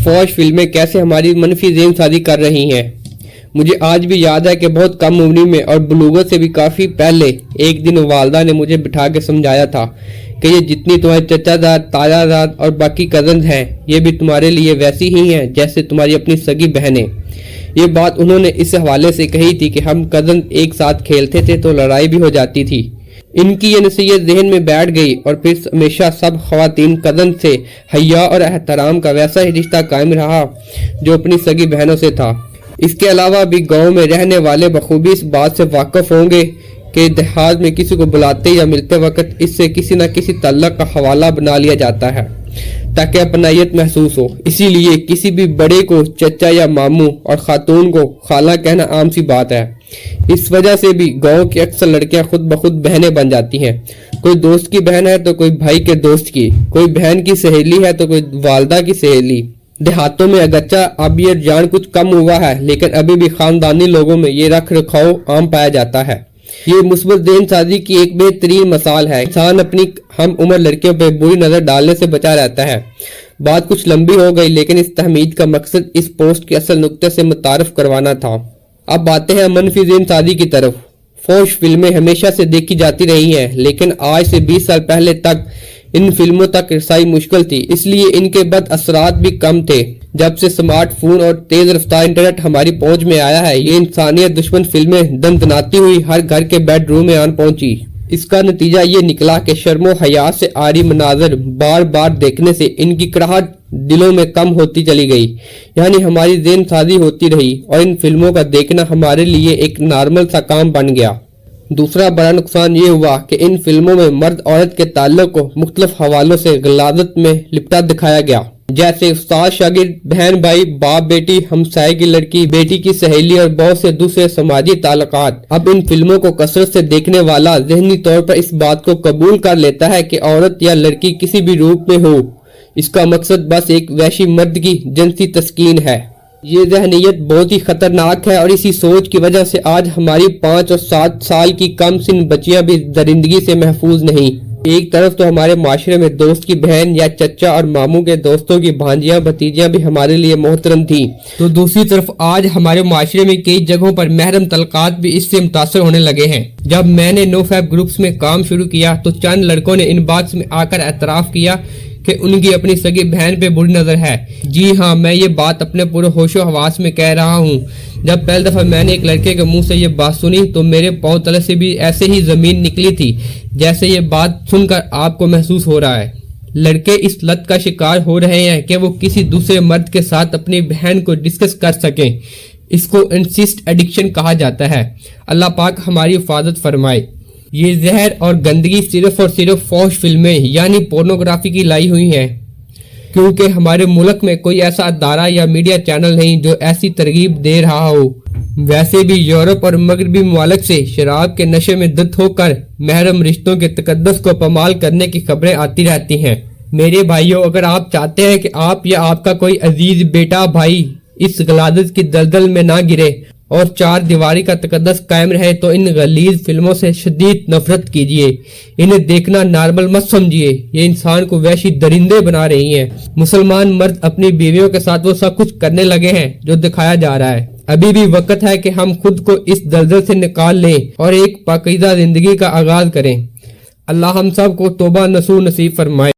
فوج فلمیں کیسے ہماری منفی ذہن سازی کر رہی ہیں۔ مجھے آج بھی یاد ہے کہ بہت کم عمری میں اور بلوغت سے بھی کافی پہلے ایک دن والدہ نے مجھے بٹھا کے سمجھایا تھا کہ یہ جتنی تمہارے چچا زاد، تایا زاد اور باقی کزنز ہیں، یہ بھی تمہارے لیے ویسی ہی ہیں جیسے تمہاری اپنی سگی بہنیں۔ یہ بات انہوں نے اس حوالے سے کہی تھی کہ ہم کزن ایک ساتھ کھیلتے تھے تو لڑائی بھی ہو جاتی تھی۔ ان کی یہ نصیحت ذہن میں بیٹھ گئی اور پھر ہمیشہ سب خواتین کزن سے حیا اور احترام کا ویسا ہی رشتہ قائم رہا جو اپنی سگی بہنوں سے تھا۔ اس کے علاوہ بھی گاؤں میں رہنے والے بخوبی اس بات سے واقف ہوں گے کہ دیہات میں کسی کو بلاتے یا ملتے وقت اس سے کسی نہ کسی تعلق کا حوالہ بنا لیا جاتا ہے تاکہ اپنائیت محسوس ہو۔ اسی لیے کسی بھی بڑے کو چچا یا ماموں اور خاتون کو خالہ کہنا عام سی بات ہے۔ اس وجہ سے بھی گاؤں کی اکثر لڑکیاں خود بخود بہنیں بن جاتی ہیں۔ کوئی دوست کی بہن ہے تو کوئی بھائی کے دوست کی، کوئی بہن کی سہیلی ہے تو کوئی والدہ کی سہیلی۔ دیہاتوں میں اگرچہ اب یہ رجحان کچھ کم ہوا ہے، لیکن ابھی بھی خاندانی لوگوں میں یہ رکھ رکھاؤ عام پایا جاتا ہے۔ یہ مثبت ذہن سازی کی ایک بہترین مثال ہے۔ انسان اپنی ہم عمر لڑکیوں پہ بری نظر ڈالنے سے بچا رہتا ہے۔ بات کچھ لمبی ہو گئی، لیکن اس تحمید کا مقصد اس پوسٹ کے اصل نقطے سے متعارف کروانا تھا۔ اب آتے ہیں منفی ذہن سازی کی طرف۔ فوج فلمیں ہمیشہ سے دیکھی جاتی رہی ہیں، لیکن آج سے 20 سال پہلے تک ان فلموں تک رسائی مشکل تھی، اس لیے ان کے بد اثرات بھی کم تھے۔ جب سے سمارٹ فون اور تیز رفتار انٹرنیٹ ہماری پہنچ میں آیا ہے، یہ انسانیت دشمن فلمیں دندناتی ہوئی ہر گھر کے بیڈ روم میں آن پہنچی۔ اس کا نتیجہ یہ نکلا کہ شرم و حیا سے عاری مناظر بار بار دیکھنے سے ان کی کڑاہٹ دلوں میں کم ہوتی چلی گئی، یعنی ہماری ذہن سازی ہوتی رہی اور ان فلموں کا دیکھنا ہمارے لیے ایک نارمل سا کام بن گیا۔ دوسرا بڑا نقصان یہ ہوا کہ ان فلموں میں مرد عورت کے تعلق کو مختلف حوالوں سے غلاظت میں لپٹا دکھایا گیا، جیسے استاد شاگرد، بہن بھائی، باپ بیٹی، ہمسائے کی لڑکی، بیٹی کی سہیلی اور بہت سے دوسرے سماجی تعلقات۔ اب ان فلموں کو کثرت سے دیکھنے والا ذہنی طور پر اس بات کو قبول کر لیتا ہے کہ عورت یا لڑکی کسی بھی روپ میں ہو، اس کا مقصد بس ایک وحشی مرد کی جنسی تسکین ہے۔ یہ ذہنیت بہت ہی خطرناک ہے اور اسی سوچ کی وجہ سے آج ہماری 5 اور 7 سال کی کم سن بچیاں بھی درندگی سے محفوظ نہیں۔ ایک طرف تو ہمارے معاشرے میں دوست کی بہن یا چچا اور ماموں کے دوستوں کی بھانجیاں بھتیجیاں بھی ہمارے لیے محترم تھیں، تو دوسری طرف آج ہمارے معاشرے میں کئی جگہوں پر محرم تعلقات بھی اس سے متاثر ہونے لگے ہیں۔ جب میں نے نو فیب گروپس میں کام شروع کیا تو چند لڑکوں نے ان باکس میں آ کر اعتراف کیا کہ ان کی اپنی سگی بہن پہ بری نظر ہے۔ جی ہاں، میں یہ بات اپنے پورے ہوش و حواس میں کہہ رہا ہوں۔ جب پہلی دفعہ میں نے ایک لڑکے کے منہ سے یہ بات سنی تو میرے پاؤں تلے سے بھی ایسے ہی زمین نکلی تھی جیسے یہ بات سن کر آپ کو محسوس ہو رہا ہے۔ لڑکے اس لت کا شکار ہو رہے ہیں کہ وہ کسی دوسرے مرد کے ساتھ اپنی بہن کو ڈسکس کر سکیں۔ اس کو انسسٹ ایڈکشن کہا جاتا ہے۔ اللہ پاک ہماری حفاظت فرمائے۔ یہ زہر اور گندگی صرف اور صرف فوش فلمیں یعنی پورنوگرافی کی لائی ہوئی ہیں، کیونکہ ہمارے ملک میں کوئی ایسا ادارہ یا میڈیا چینل نہیں جو ایسی ترغیب دے رہا ہو۔ ویسے بھی یورپ اور مغربی ممالک سے شراب کے نشے میں دھت ہو کر محرم رشتوں کے تقدس کو پامال کرنے کی خبریں آتی رہتی ہیں۔ میرے بھائیوں، اگر آپ چاہتے ہیں کہ آپ یا آپ کا کوئی عزیز بیٹا بھائی اس غلاظت کی دلدل میں نہ گرے اور 4 دیواری کا تقدس قائم رہے تو ان غلیظ فلموں سے شدید نفرت کیجیے۔ انہیں دیکھنا نارمل مت سمجھیے، یہ انسان کو وحشی درندے بنا رہی ہیں۔ مسلمان مرد اپنی بیویوں کے ساتھ وہ سب کچھ کرنے لگے ہیں جو دکھایا جا رہا ہے۔ ابھی بھی وقت ہے کہ ہم خود کو اس دلدل سے نکال لیں اور ایک پاکیزہ زندگی کا آغاز کریں۔ اللہ ہم سب کو توبہ نصوح نصیب فرمائے۔